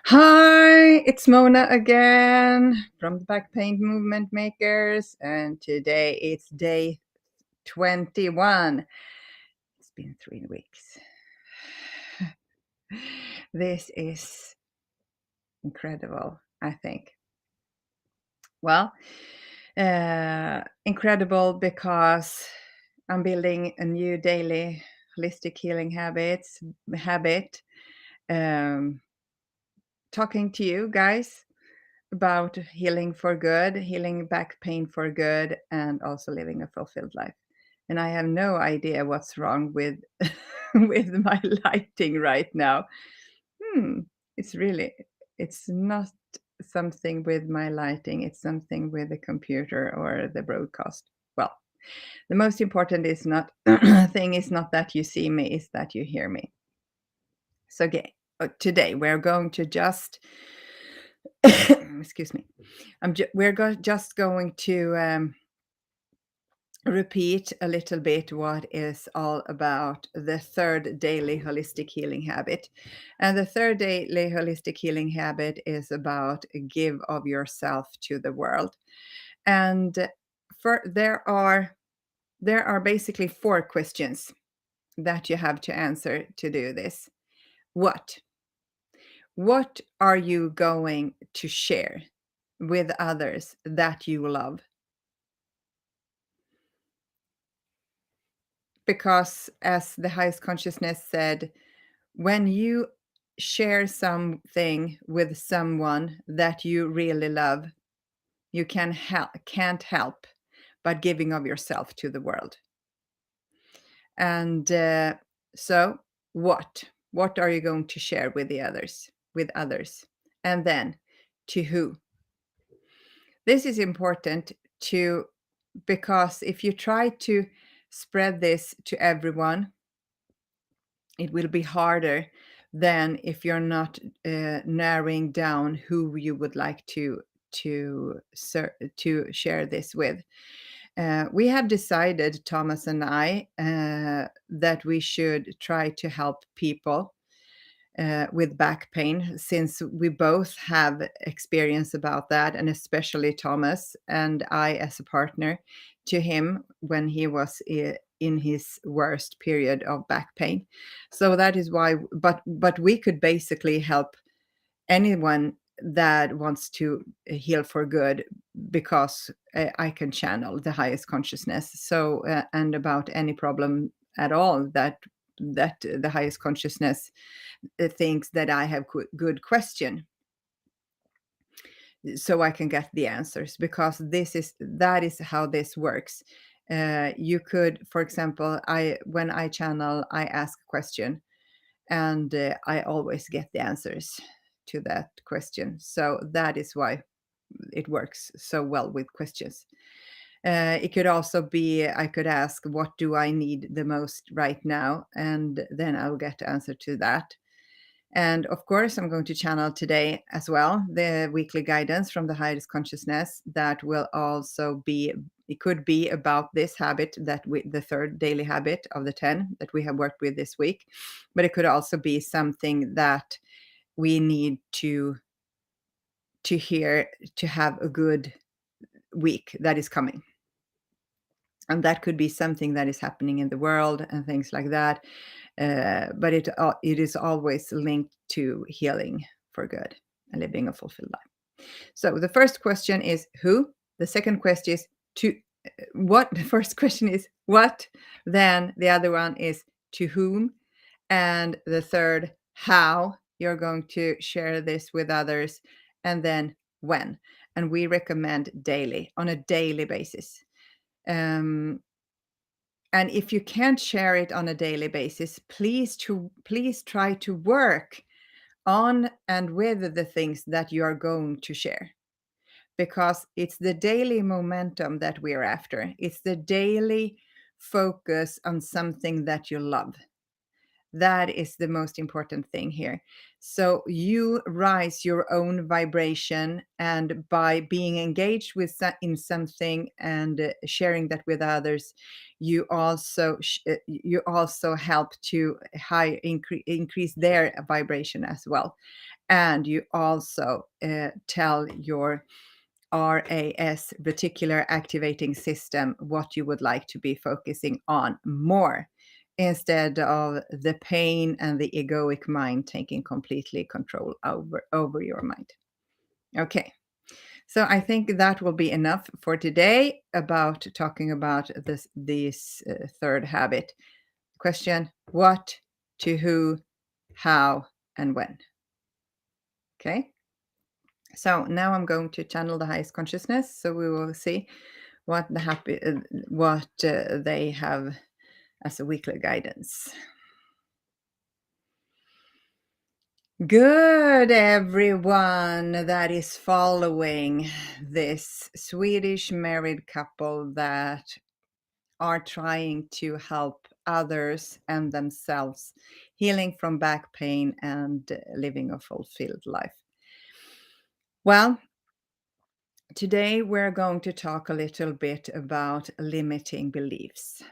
Hi, it's Mona again from the Back Pain Movement Makers, and today it's day 21. It's been 3 weeks. This is incredible, I think. Well, incredible because I'm building a new daily holistic healing habit, um, talking to you guys about healing for good, healing back pain for good, and also living a fulfilled life. And I have no idea what's wrong with with my lighting right now. Hmm, it's really it's not something with my lighting, it's something with the computer or the broadcast. Well, the most important is not thing is not that you see me, is that you hear me. So today we're going to just excuse me. Just going to repeat a little bit what is all about the third daily holistic healing habit. And the third daily holistic healing habit is about give of yourself to the world. And for there are basically four questions that you have to answer to do this. What? What are you going to share with others that you love? Because as the highest consciousness said, when you share something with someone that you really love, you can't help but giving of yourself to the world. And so what are you going to share with others, and then to who? This is important to because if you try to spread this to everyone, it will be harder than if you're not narrowing down who you would like to share this with. We have decided, Thomas and I, that we should try to help people with back pain, since we both have experience about that, and especially Thomas and I as a partner to him when he was in his worst period of back pain. So that is why, but we could basically help anyone that wants to heal for good, because I can channel the highest consciousness. So and about any problem at all that the highest consciousness thinks that I have good question, so I can get the answers, because that is how this works. You could, for example, when I channel, I ask a question, and I always get the answers to that question. So that is why it works so well with questions. It could also be, I could ask, what do I need the most right now? And then I'll get the answer to that. And of course, I'm going to channel today as well the weekly guidance from the highest consciousness that will also be, it could be about this habit the third daily habit of the 10 that we have worked with this week. But it could also be something that we need to hear to have a good week that is coming. And that could be something that is happening in the world and things like that. But it is always linked to healing for good and living a fulfilled life. So the first question is who. The second question is to what. The first question is what. Then the other one is to whom. And the third, how you're going to share this with others. And then when. And we recommend daily, on a daily basis. Um, and if you can't share it on a daily basis, please try to work on and with the things that you are going to share, because it's the daily momentum that we're after. It's the daily focus on something that you love. That is the most important thing here. So you rise your own vibration, and by being engaged with in something and sharing that with others, you also help to increase their vibration as well. And you also tell your RAS, reticular activating system, what you would like to be focusing on more, instead of the pain and the egoic mind taking completely control over your mind. Okay, so I think that will be enough for today about talking about this third habit. Question: what, to who, how, and when. Okay. So now I'm going to channel the highest consciousness. So we will see what they have as a weekly guidance. Good, everyone that is following this Swedish married couple that are trying to help others and themselves healing from back pain and living a fulfilled life. Well, today we're going to talk a little bit about limiting beliefs,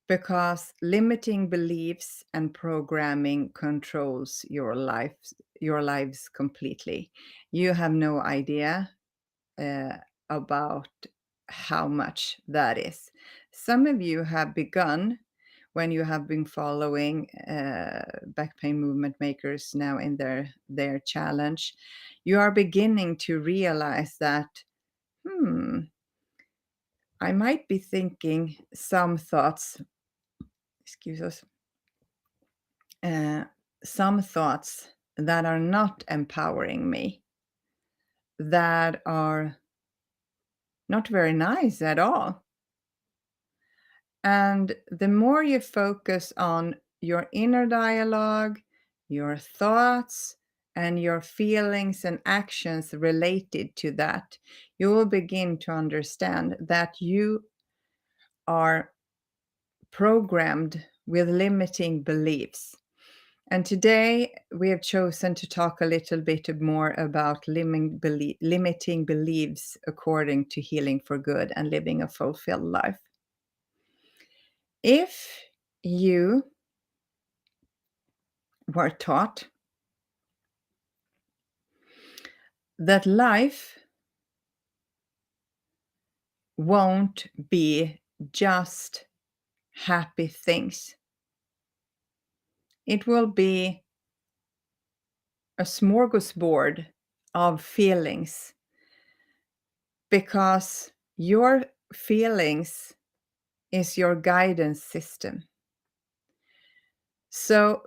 because limiting beliefs and programming controls your lives completely. You have no idea uh, about how much that is. Some of you have begun, when you have been following back pain movement makers now in their challenge, you are beginning to realize that I might be thinking some thoughts, excuse us, uh, some thoughts that are not empowering me, that are not very nice at all. And the more you focus on your inner dialogue, your thoughts, and your feelings and actions related to that, you will begin to understand that you are programmed with limiting beliefs. And today we have chosen to talk a little bit more about limiting beliefs according to Healing for Good and Living a Fulfilled Life. If you were taught that life won't be just happy things, it will be a smorgasbord of feelings, because your feelings is your guidance system. So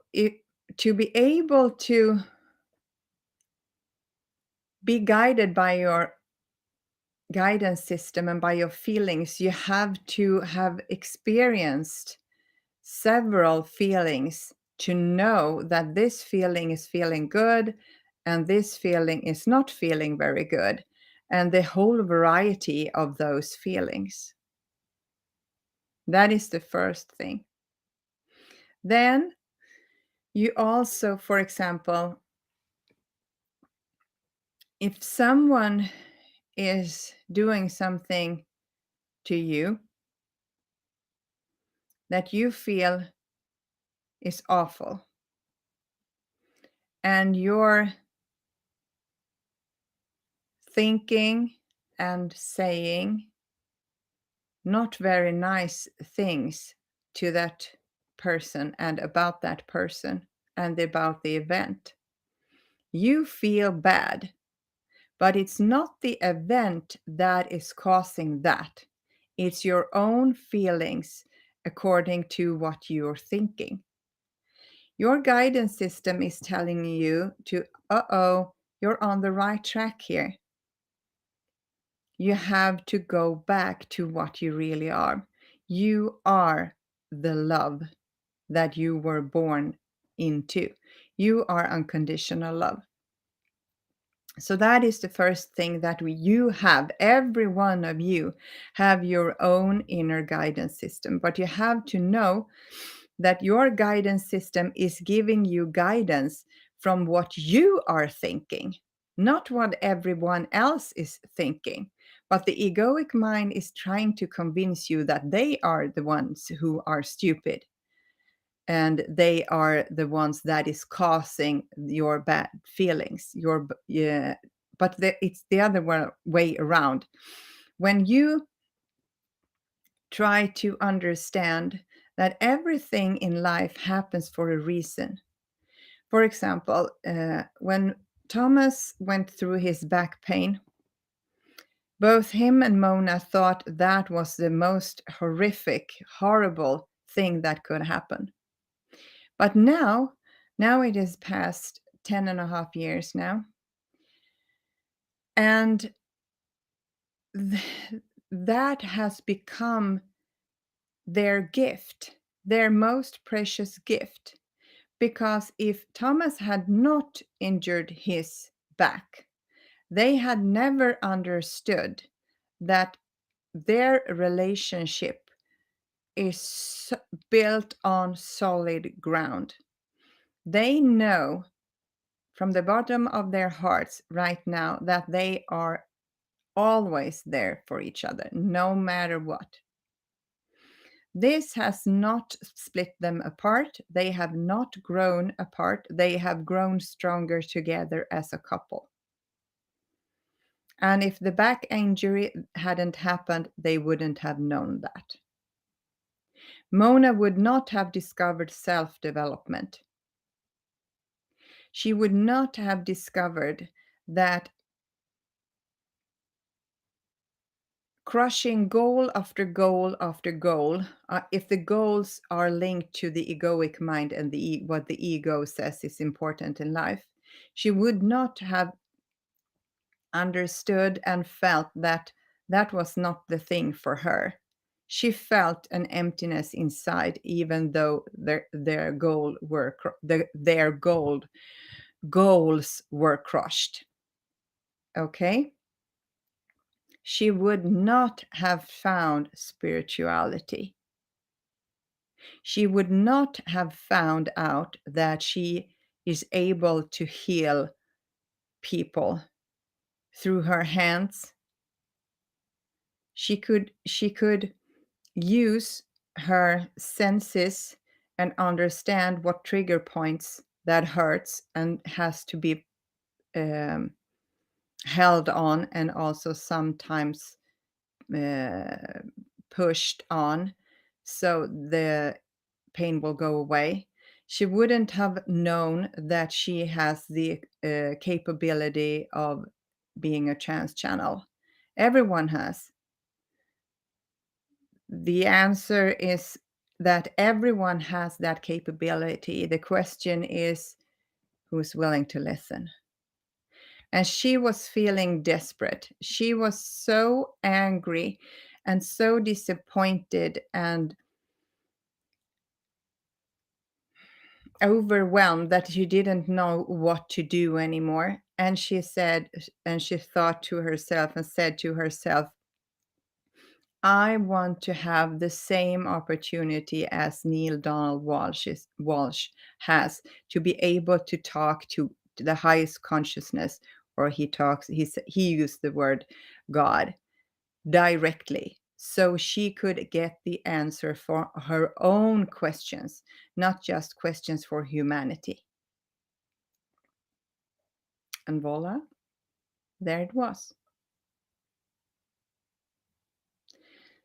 to be able to be guided by your guidance system and by your feelings, you have to have experienced several feelings to know that this feeling is feeling good and this feeling is not feeling very good, and the whole variety of those feelings. That is the first thing. Then you also, for example, if someone is doing something to you that you feel is awful, and you're thinking and saying not very nice things to that person and about that person and about the event, you feel bad. But it's not the event that is causing that. It's your own feelings according to what you're thinking. Your guidance system is telling you to, you're on the right track here. You have to go back to what you really are. You are the love that you were born into. You are unconditional love. So that is the first thing that you have. Every one of you have your own inner guidance system, but you have to know that your guidance system is giving you guidance from what you are thinking, not what everyone else is thinking. But the egoic mind is trying to convince you that they are the ones who are stupid and they are the ones that is causing your bad feelings. Yeah, but it's the other way around. When you try to understand that everything in life happens for a reason. For example, when Thomas went through his back pain, both him and Mona thought that was the most horrific, horrible thing that could happen. But now it has passed 10 and a half years now. And that has become their gift, their most precious gift. Because if Thomas had not injured his back, they had never understood that their relationship is built on solid ground. They know from the bottom of their hearts right now that they are always there for each other, no matter what. This has not split them apart. They have not grown apart. They have grown stronger together as a couple. And if the back injury hadn't happened, they wouldn't have known that. Mona would not have discovered self-development. She would not have discovered that crushing goal after goal after goal, if the goals are linked to the egoic mind and what the ego says is important in life, she would not have understood and felt that that was not the thing for her. She felt an emptiness inside, even though their goals were crushed. Okay? She would not have found spirituality. She would not have found out that she is able to heal people through her hands. She could use her senses and understand what trigger points that hurts and has to be held on, and also sometimes pushed on so the pain will go away. She wouldn't have known that she has the capability of being a trans channel. Everyone has. The answer is that everyone has that capability. The question is who's willing to listen. And she was feeling desperate. She was so angry and so disappointed and overwhelmed that she didn't know what to do anymore. And she said, and she thought to herself and said to herself, I want to have the same opportunity as Neil Donald Walsh has to be able to talk to the highest consciousness, or he used the word God directly, so she could get the answer for her own questions, not just questions for humanity. And voila, there it was.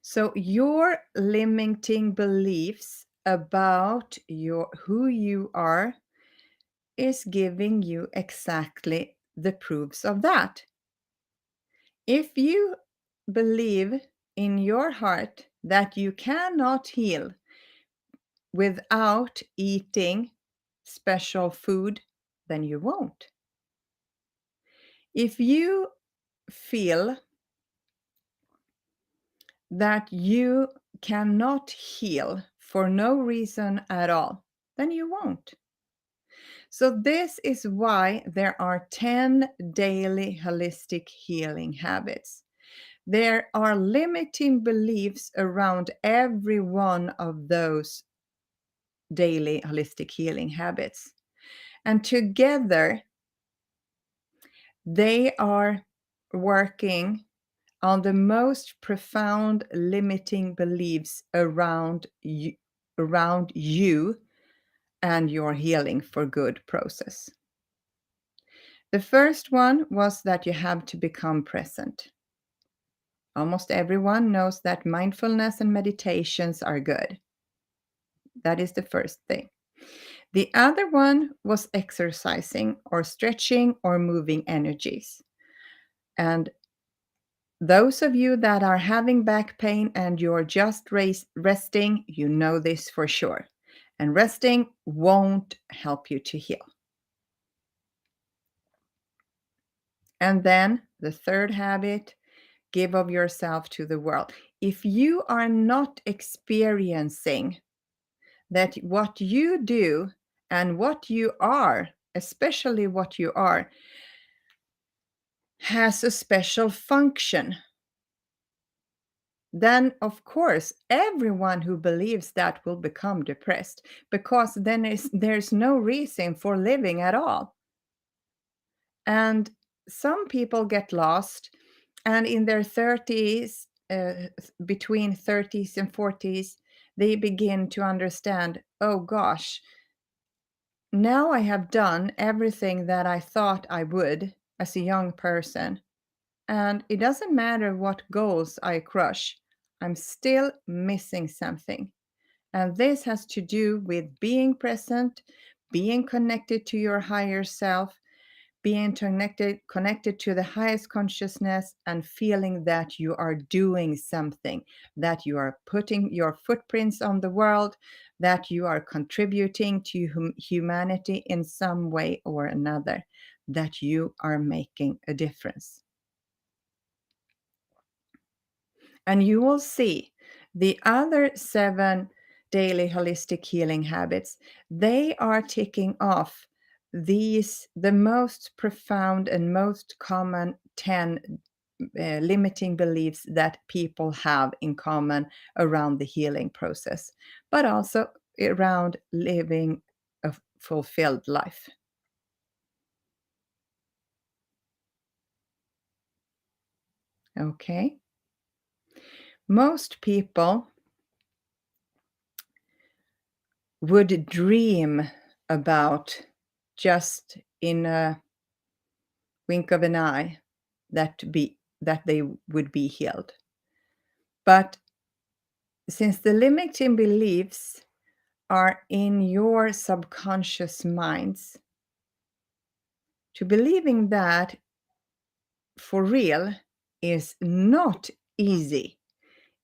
So your limiting beliefs about who you are is giving you exactly the proofs of that. If you believe in your heart that you cannot heal without eating special food, then you won't. If you feel that you cannot heal for no reason at all, then you won't. So this is why there are 10 daily holistic healing habits. There are limiting beliefs around every one of those daily holistic healing habits. And together, they are working on the most profound limiting beliefs around you and your healing for good process. The first one was that you have to become present. Almost everyone knows that mindfulness and meditations are good. That is the first thing. The other one was exercising or stretching or moving energies. And those of you that are having back pain and you're just resting, you know this for sure. And resting won't help you to heal. And then the third habit, give of yourself to the world. If you are not experiencing that what you do and what you are, especially what you are, has a special function, then of course everyone who believes that will become depressed, because then there's no reason for living at all. And some people get lost, and in their 30s, between 30s and 40s, they begin to understand, oh gosh, now I have done everything that I thought I would as a young person. And it doesn't matter what goals I crush, I'm still missing something. And this has to do with being present, being connected to your higher self, being connected to the highest consciousness, and feeling that you are doing something, that you are putting your footprints on the world, that you are contributing to humanity in some way or another, that you are making a difference. And you will see the other 7 daily holistic healing habits, they are ticking off the most profound and most common 10 limiting beliefs that people have in common around the healing process, but also around living a fulfilled life. Okay. Most people would dream about, just in a wink of an eye, that they would be healed. But since the limiting beliefs are in your subconscious minds, to believing that for real is not easy.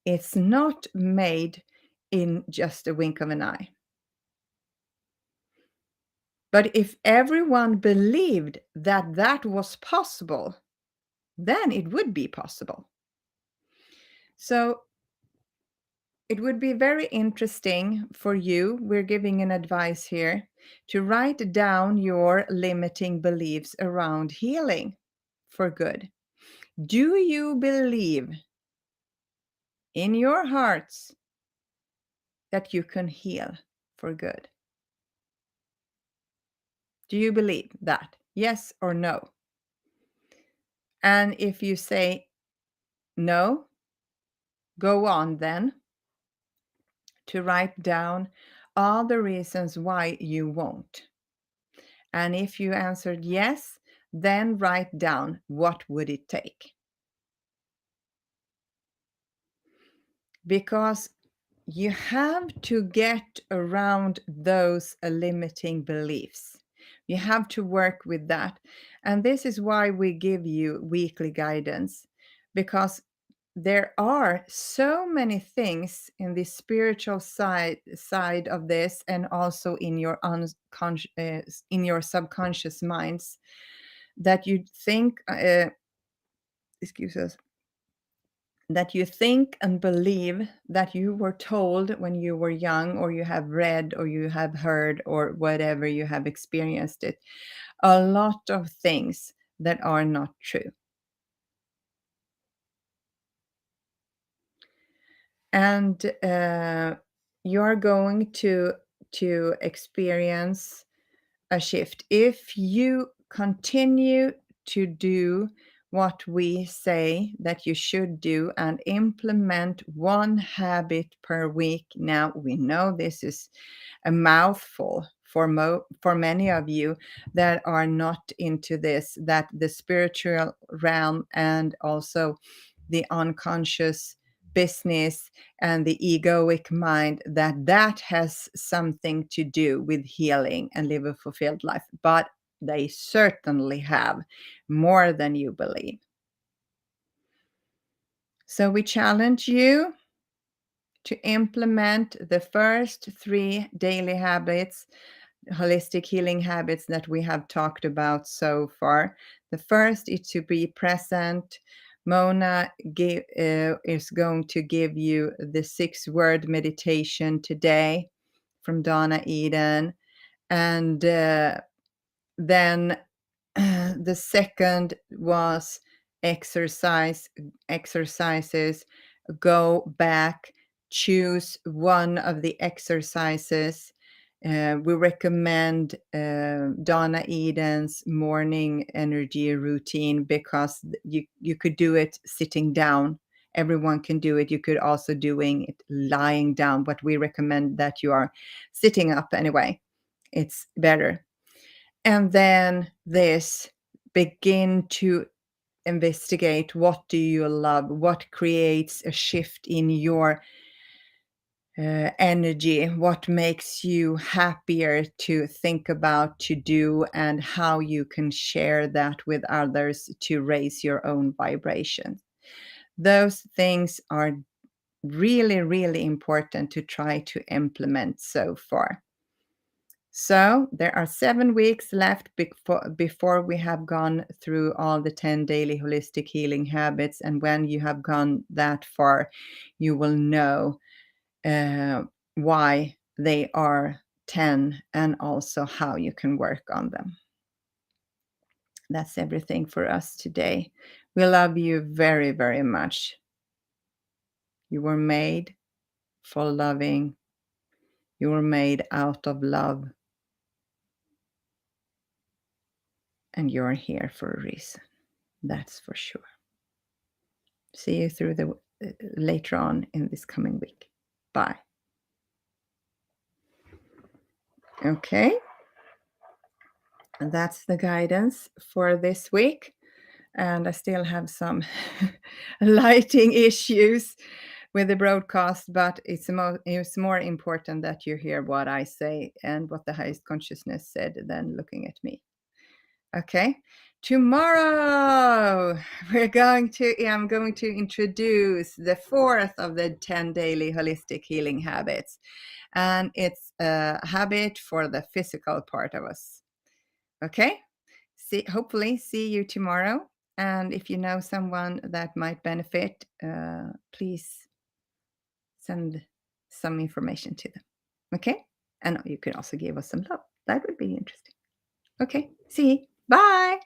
It's not made in just a wink of an eye. But if everyone believed that that was possible, then it would be possible. So it would be very interesting for you, we're giving an advice here, to write down your limiting beliefs around healing for good. Do you believe in your hearts that you can heal for good? Do you believe that? Yes or no? And if you say no, go on then to write down all the reasons why you won't. And if you answered yes, then write down what would it take. Because you have to get around those limiting beliefs. You have to work with that. And this is why we give you weekly guidance, because there are so many things in the spiritual side of this, and also in your in your subconscious minds, that you think excuse us, that you think and believe that you were told when you were young, or you have read, or you have heard, or whatever you have experienced it, a lot of things that are not true. And you're going to to experience a shift. If you continue to do what we say that you should do and implement one habit per week. Now, we know this is a mouthful for many of you that are not into this, that the spiritual realm and also the unconscious business and the egoic mind, that has something to do with healing and live a fulfilled life, but they certainly have more than you believe. So we challenge you to implement the first 3 daily habits, holistic healing habits that we have talked about so far. The first is to be present. Mona is going to give you the 6-word meditation today from Donna Eden. And then the second was exercises. Go back, choose one of the exercises. We recommend Donna Eden's morning energy routine because you could do it sitting down. Everyone can do it. You could also doing it lying down, but we recommend that you are sitting up anyway. It's better. And then this, begin to investigate, what do you love, what creates a shift in your energy, what makes you happier to think about, to do, and how you can share that with others to raise your own vibration. Those things are really, really important to try to implement so far. So there are 7 weeks left before we have gone through all the 10 daily holistic healing habits. And when you have gone that far, you will know why they are 10 and also how you can work on them. That's everything for us today. We love you very, very much. You were made for loving. You were made out of love. And you're here for a reason. That's for sure. See you through the later on in this coming week. Bye. Okay. And that's the guidance for this week. And I still have some lighting issues with the broadcast, but it's more important that you hear what I say and what the highest consciousness said than looking at me. Okay. Tomorrow I'm going to introduce the 4th of the 10 daily holistic healing habits. And it's a habit for the physical part of us. Okay. Hopefully see you tomorrow. And if you know someone that might benefit, please send some information to them. Okay. And you can also give us some love. That would be interesting. Okay. See you. Bye.